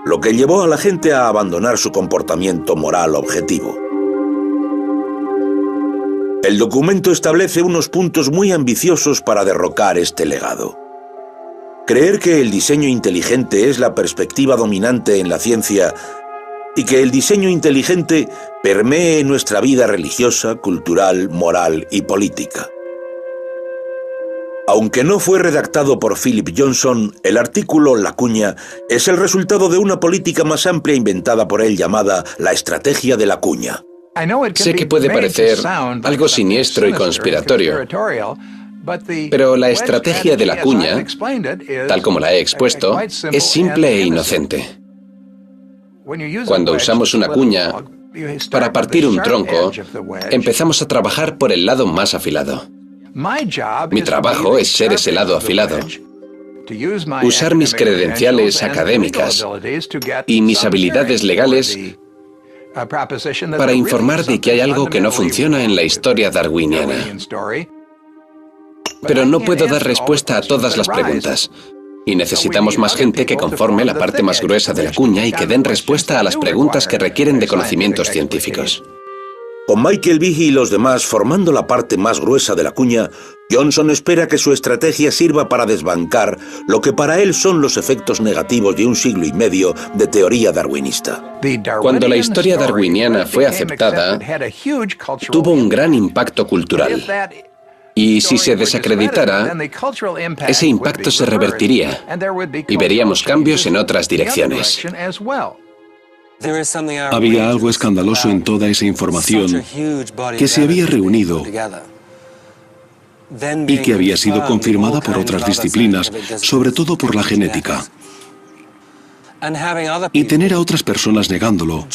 lo que llevó a la gente a abandonar su comportamiento moral objetivo. El documento establece unos puntos muy ambiciosos para derrocar este legado. Creer que el diseño inteligente es la perspectiva dominante en la ciencia y que el diseño inteligente permee nuestra vida religiosa, cultural, moral y política. Aunque no fue redactado por Philip Johnson, el artículo La Cuña es el resultado de una política más amplia inventada por él llamada la estrategia de la cuña. Sé que puede parecer algo siniestro y conspiratorio, pero la estrategia de la cuña, tal como la he expuesto, es simple e inocente. Cuando usamos una cuña para partir un tronco, empezamos a trabajar por el lado más afilado. Mi trabajo es ser ese lado afilado. Usar mis credenciales académicas y mis habilidades legales para informar de que hay algo que no funciona en la historia darwiniana. Pero no puedo dar respuesta a todas las preguntas. Y necesitamos más gente que conforme la parte más gruesa de la cuña y que den respuesta a las preguntas que requieren de conocimientos científicos. Con Michael Behe y los demás formando la parte más gruesa de la cuña, Johnson espera que su estrategia sirva para desbancar lo que para él son los efectos negativos de un siglo y medio de teoría darwinista. Cuando la historia darwiniana fue aceptada, tuvo un gran impacto cultural. Y si se desacreditara, ese impacto se revertiría y veríamos cambios en otras direcciones. Había algo escandaloso en toda esa información que se había reunido y que había sido confirmada por otras disciplinas, sobre todo por la genética. Y tener a otras personas negándolo,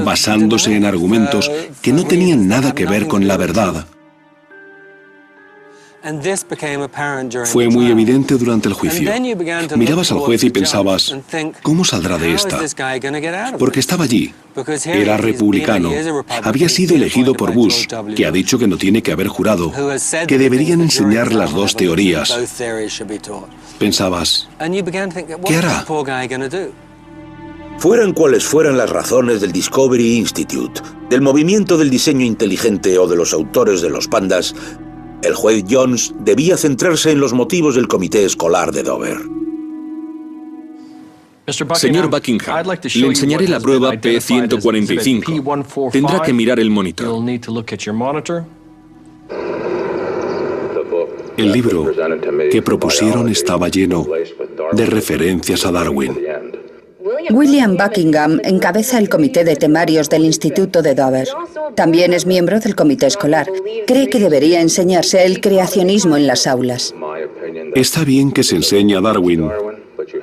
basándose en argumentos que no tenían nada que ver con la verdad, fue muy evidente durante el juicio. Mirabas al juez y pensabas, ¿cómo saldrá de esta? Porque estaba allí, era republicano, había sido elegido por Bush, que ha dicho que no tiene que haber jurado, que deberían enseñar las dos teorías. Pensabas, ¿qué hará? Fueran cuales fueran las razones del Discovery Institute, del movimiento del diseño inteligente o de los autores de los pandas, el juez Jones debía centrarse en los motivos del comité escolar de Dover. Señor Buckingham, le enseñaré la prueba P145. Tendrá que mirar el monitor. El libro que propusieron estaba lleno de referencias a Darwin. William Buckingham encabeza el comité de temarios del Instituto de Dover. También es miembro del comité escolar. Cree que debería enseñarse el creacionismo en las aulas. Está bien que se enseñe a Darwin,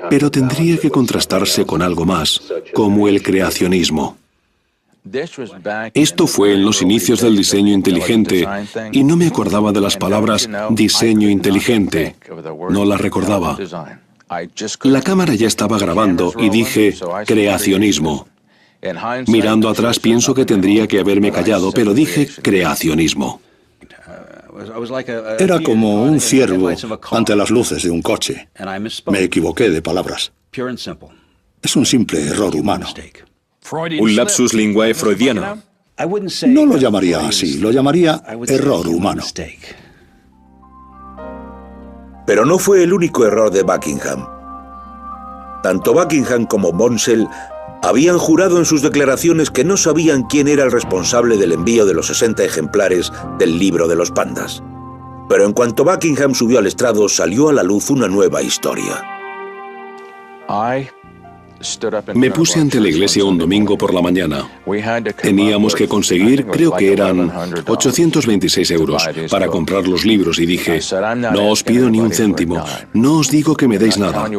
pero tendría que contrastarse con algo más, como el creacionismo. Esto fue en los inicios del diseño inteligente y no me acordaba de las palabras diseño inteligente. No las recordaba. La cámara ya estaba grabando y dije creacionismo. Mirando atrás pienso que tendría que haberme callado, pero dije creacionismo. Era como un ciervo ante las luces de un coche. Me equivoqué de palabras. Es un simple error humano. Un lapsus linguae freudiano. No lo llamaría así, lo llamaría error humano. Pero no fue el único error de Buckingham. Tanto Buckingham como Bonsell habían jurado en sus declaraciones que no sabían quién era el responsable del envío de los 60 ejemplares del libro de los pandas. Pero en cuanto Buckingham subió al estrado, salió a la luz una nueva historia. Me puse ante la iglesia un domingo por la mañana. Teníamos que conseguir, creo que eran 826 euros para comprar los libros y dije, no os pido ni un céntimo, no os digo que me deis nada.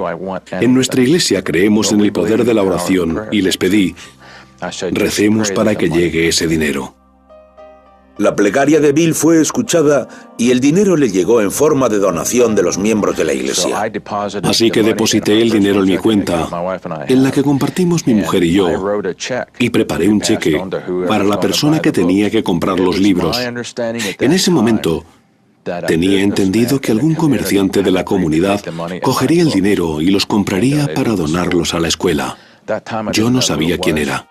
En nuestra iglesia creemos en el poder de la oración y les pedí, recemos para que llegue ese dinero. La plegaria de Bill fue escuchada y el dinero le llegó en forma de donación de los miembros de la iglesia. Así que deposité el dinero en mi cuenta, en la que compartimos mi mujer y yo, y preparé un cheque para la persona que tenía que comprar los libros. En ese momento, tenía entendido que algún comerciante de la comunidad cogería el dinero y los compraría para donarlos a la escuela. Yo no sabía quién era.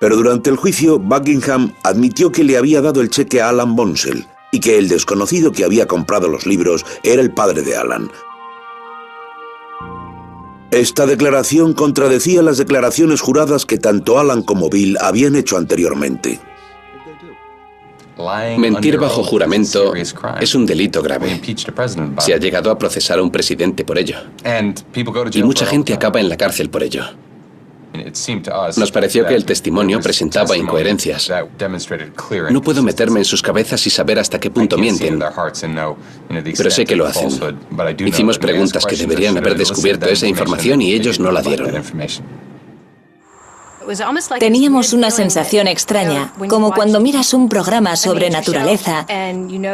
Pero durante el juicio, Buckingham admitió que le había dado el cheque a Alan Bonsell y que el desconocido que había comprado los libros era el padre de Alan. Esta declaración contradecía las declaraciones juradas que tanto Alan como Bill habían hecho anteriormente. Mentir bajo juramento es un delito grave. Se ha llegado a procesar a un presidente por ello. Y mucha gente acaba en la cárcel por ello. Nos pareció que el testimonio presentaba incoherencias. No puedo meterme en sus cabezas y saber hasta qué punto mienten, pero sé que lo hacen. Hicimos preguntas que deberían haber descubierto esa información y ellos no la dieron. Teníamos una sensación extraña, como cuando miras un programa sobre naturaleza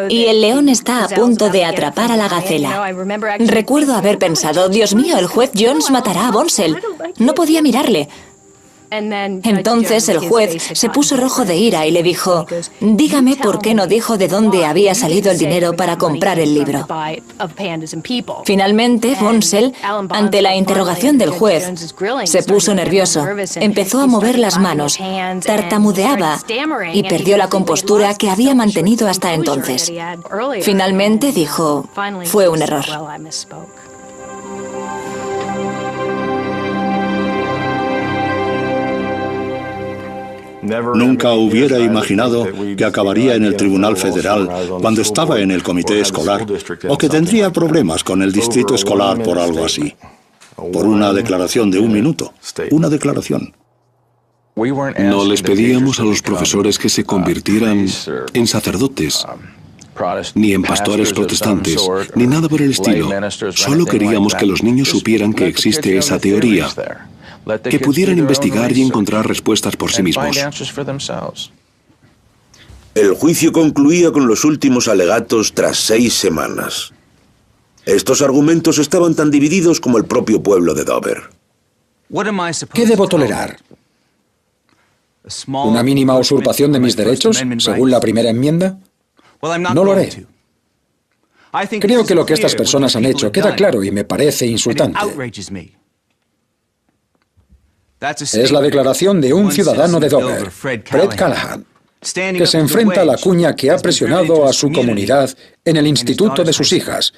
y el león está a punto de atrapar a la gacela. Recuerdo haber pensado, Dios mío, el juez Jones matará a Bonsell. No podía mirarle. Entonces el juez se puso rojo de ira y le dijo: dígame por qué no dijo de dónde había salido el dinero para comprar el libro. Finalmente, Bonsell, ante la interrogación del juez, se puso nervioso, empezó a mover las manos, tartamudeaba y perdió la compostura que había mantenido hasta entonces. Finalmente dijo: fue un error. Nunca hubiera imaginado que acabaría en el Tribunal Federal cuando estaba en el comité escolar, o que tendría problemas con el distrito escolar por algo así. Por una declaración de 1 minuto. Una declaración. No les pedíamos a los profesores que se convirtieran en sacerdotes, ni en pastores protestantes, ni nada por el estilo. Solo queríamos que los niños supieran que existe esa teoría, que pudieran investigar y encontrar respuestas por sí mismos. El juicio concluía con los últimos alegatos tras 6 semanas. Estos argumentos estaban tan divididos como el propio pueblo de Dover. ¿Qué debo tolerar? ¿Una mínima usurpación de mis derechos, según la primera enmienda? No lo haré. Creo que lo que estas personas han hecho queda claro y me parece insultante. Es la declaración de un ciudadano de Dover, Fred Callahan, que se enfrenta a la cuña que ha presionado a su comunidad en el instituto de sus hijas,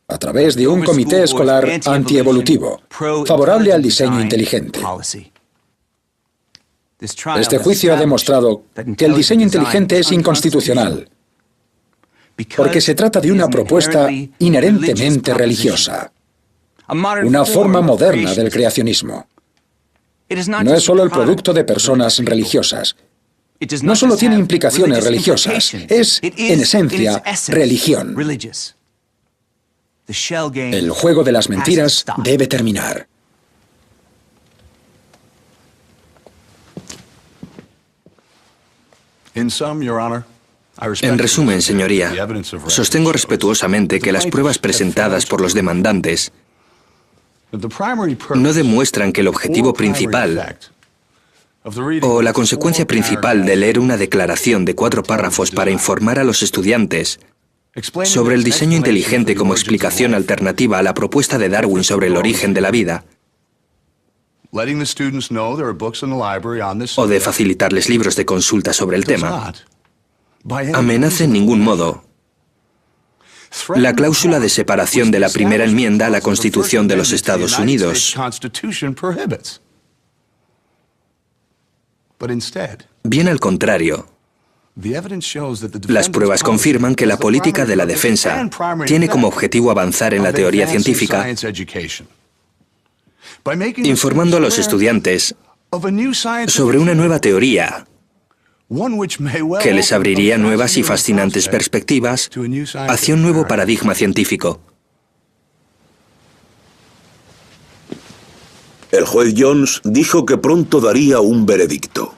a través de un comité escolar antievolutivo, favorable al diseño inteligente. Este juicio ha demostrado que el diseño inteligente es inconstitucional, porque se trata de una propuesta inherentemente religiosa, una forma moderna del creacionismo. No es solo el producto de personas religiosas. No solo tiene implicaciones religiosas, es, en esencia, religión. El juego de las mentiras debe terminar. En resumen, señoría, sostengo respetuosamente que las pruebas presentadas por los demandantes no demuestran que el objetivo principal o la consecuencia principal de leer una declaración de 4 párrafos para informar a los estudiantes sobre el diseño inteligente como explicación alternativa a la propuesta de Darwin sobre el origen de la vida, o de facilitarles libros de consulta sobre el tema, amenaza en ningún modo la cláusula de separación de la primera enmienda a la Constitución de los Estados Unidos. Bien al contrario, las pruebas confirman que la política de la defensa tiene como objetivo avanzar en la teoría científica, informando a los estudiantes sobre una nueva teoría que les abriría nuevas y fascinantes perspectivas hacia un nuevo paradigma científico. El juez Jones dijo que pronto daría un veredicto.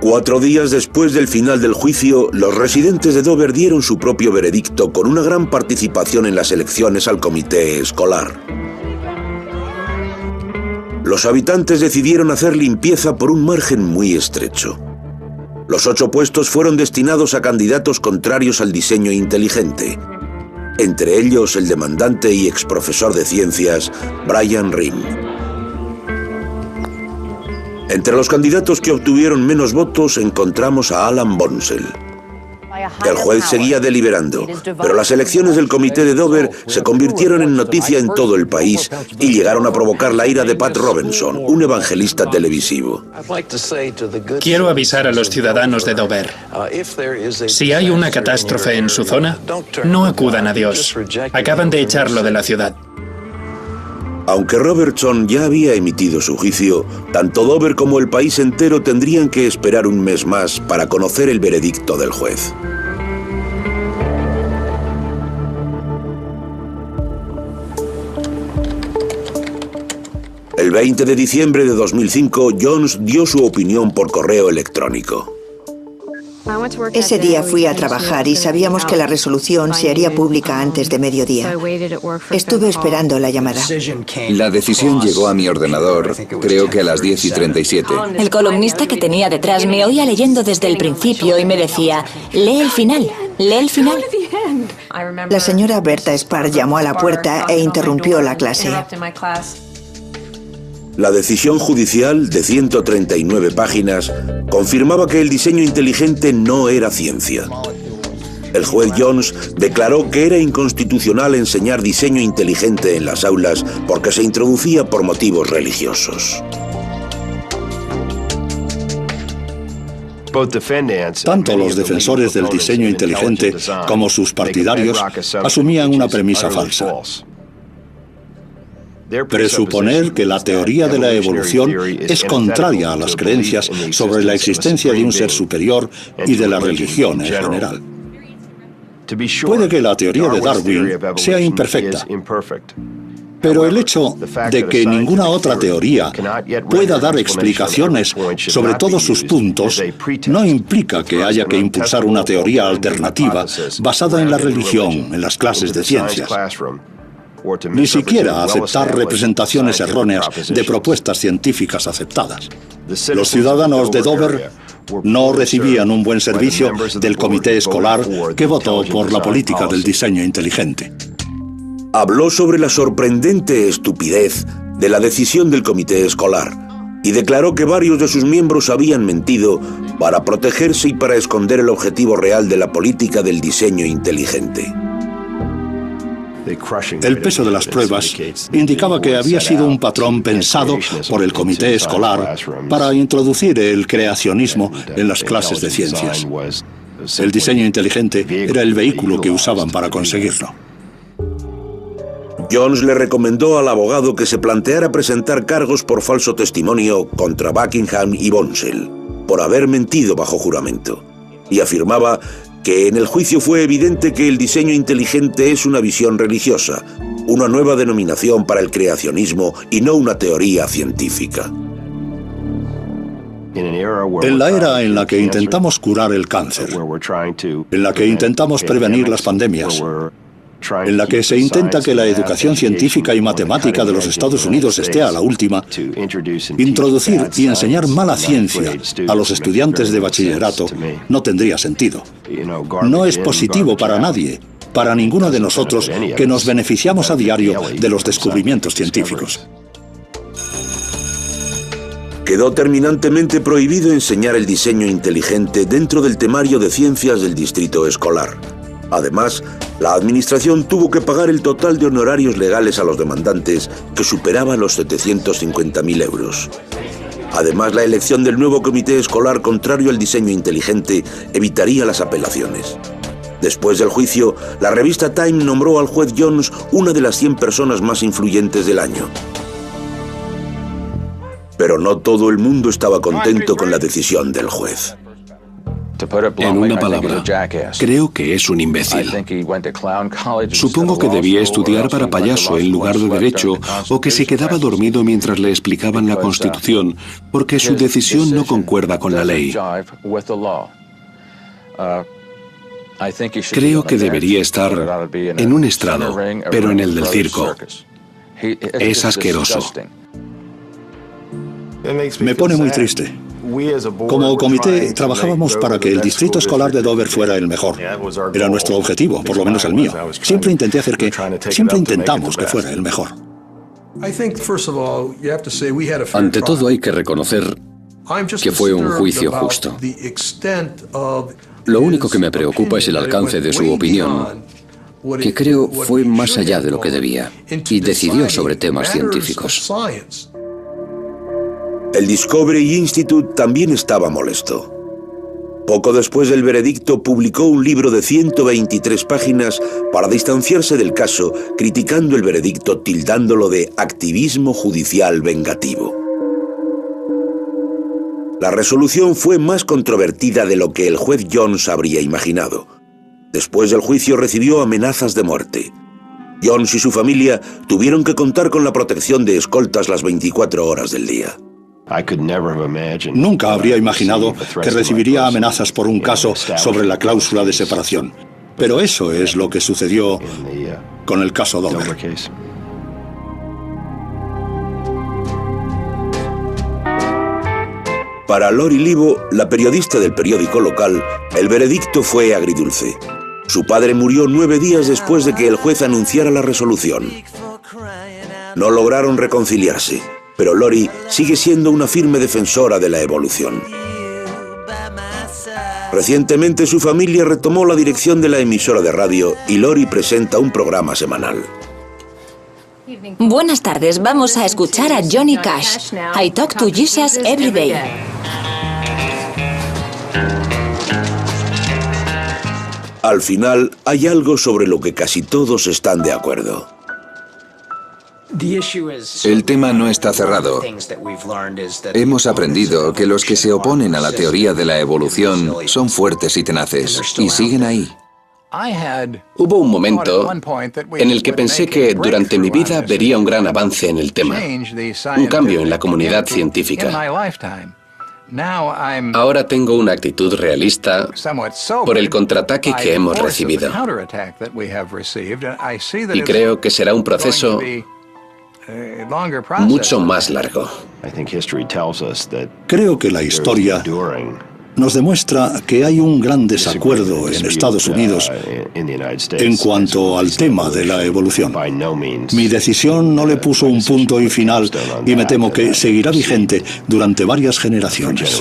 Cuatro días después del final del juicio, los residentes de Dover dieron su propio veredicto con una gran participación en las elecciones al comité escolar. Los habitantes decidieron hacer limpieza por un margen muy estrecho. Los 8 puestos fueron destinados a candidatos contrarios al diseño inteligente, entre ellos el demandante y exprofesor de ciencias, Brian Rhine. Entre los candidatos que obtuvieron menos votos encontramos a Alan Bonsell. El juez seguía deliberando, pero las elecciones del comité de Dover se convirtieron en noticia en todo el país y llegaron a provocar la ira de Pat Robinson, un evangelista televisivo. Quiero avisar a los ciudadanos de Dover. Si hay una catástrofe en su zona, no acudan a Dios. Acaban de echarlo de la ciudad. Aunque Robertson ya había emitido su juicio, tanto Dover como el país entero tendrían que esperar un mes más para conocer el veredicto del juez. El 20 de diciembre de 2005, Jones dio su opinión por correo electrónico. Ese día fui a trabajar y sabíamos que la resolución se haría pública antes de mediodía. Estuve esperando la llamada. La decisión llegó a mi ordenador, creo que a las 10:37. El columnista que tenía detrás me oía leyendo desde el principio y me decía, lee el final, lee el final. La señora Berta Spar llamó a la puerta e interrumpió la clase. La decisión judicial, de 139 páginas, confirmaba que el diseño inteligente no era ciencia. El juez Jones declaró que era inconstitucional enseñar diseño inteligente en las aulas porque se introducía por motivos religiosos. Tanto los defensores del diseño inteligente como sus partidarios asumían una premisa falsa. Presuponer que la teoría de la evolución es contraria a las creencias sobre la existencia de un ser superior y de la religión en general. Puede que la teoría de Darwin sea imperfecta, pero el hecho de que ninguna otra teoría pueda dar explicaciones sobre todos sus puntos no implica que haya que impulsar una teoría alternativa basada en la religión en las clases de ciencias. Ni siquiera aceptar representaciones erróneas de propuestas científicas aceptadas. Los ciudadanos de Dover no recibían un buen servicio del comité escolar que votó por la política del diseño inteligente. Habló sobre la sorprendente estupidez de la decisión del comité escolar y declaró que varios de sus miembros habían mentido para protegerse y para esconder el objetivo real de la política del diseño inteligente. El peso de las pruebas indicaba que había sido un patrón pensado por el comité escolar para introducir el creacionismo en las clases de ciencias. El diseño inteligente era el vehículo que usaban para conseguirlo. Jones le recomendó al abogado que se planteara presentar cargos por falso testimonio contra Buckingham y Bonsell, por haber mentido bajo juramento, y afirmaba que en el juicio fue evidente que el diseño inteligente es una visión religiosa, una nueva denominación para el creacionismo y no una teoría científica. En la era en la que intentamos curar el cáncer, en la que intentamos prevenir las pandemias, en la que se intenta que la educación científica y matemática de los Estados Unidos esté a la última, introducir y enseñar mala ciencia a los estudiantes de bachillerato no tendría sentido. No es positivo para nadie, para ninguno de nosotros que nos beneficiamos a diario de los descubrimientos científicos. Quedó terminantemente prohibido enseñar el diseño inteligente dentro del temario de ciencias del distrito escolar. Además, la administración tuvo que pagar el total de honorarios legales a los demandantes, que superaba los 750.000 euros. Además, la elección del nuevo comité escolar contrario al diseño inteligente evitaría las apelaciones. Después del juicio, la revista Time nombró al juez Jones una de las 100 personas más influyentes del año. Pero no todo el mundo estaba contento con la decisión del juez. En una palabra, creo que es un imbécil. Supongo que debía estudiar para payaso en lugar de derecho, o que se quedaba dormido mientras le explicaban la Constitución, porque su decisión no concuerda con la ley. Creo que debería estar en un estrado, pero en el del circo. Es asqueroso. Me pone muy triste. Como comité, trabajábamos para que el distrito escolar de Dover fuera el mejor. Era nuestro objetivo, por lo menos el mío. Siempre intentamos que fuera el mejor. Ante todo hay que reconocer que fue un juicio justo. Lo único que me preocupa es el alcance de su opinión, que creo fue más allá de lo que debía, y decidió sobre temas científicos. El Discovery Institute también estaba molesto. Poco después del veredicto, publicó un libro de 123 páginas para distanciarse del caso, criticando el veredicto, tildándolo de activismo judicial vengativo. La resolución fue más controvertida de lo que el juez Jones habría imaginado. Después del juicio recibió amenazas de muerte. Jones y su familia tuvieron que contar con la protección de escoltas las 24 horas del día. Nunca habría imaginado que recibiría amenazas por un caso sobre la cláusula de separación. Pero eso es lo que sucedió con el caso Dover. Para Lori Livo, la periodista del periódico local, el veredicto fue agridulce. Su padre murió 9 días después de que el juez anunciara la resolución. No lograron reconciliarse, pero Lori sigue siendo una firme defensora de la evolución. Recientemente su familia retomó la dirección de la emisora de radio y Lori presenta un programa semanal. Buenas tardes, vamos a escuchar a Johnny Cash. I talk to Jesus every day. Al final, hay algo sobre lo que casi todos están de acuerdo. El tema no está cerrado. Hemos aprendido que los que se oponen a la teoría de la evolución son fuertes y tenaces, y siguen ahí. Hubo un momento en el que pensé que durante mi vida vería un gran avance en el tema, un cambio en la comunidad científica. Ahora tengo una actitud realista por el contraataque que hemos recibido. Y creo que será un proceso mucho más largo. Creo que la historia nos demuestra que hay un gran desacuerdo en Estados Unidos en cuanto al tema de la evolución. Mi decisión no le puso un punto y final y me temo que seguirá vigente durante varias generaciones.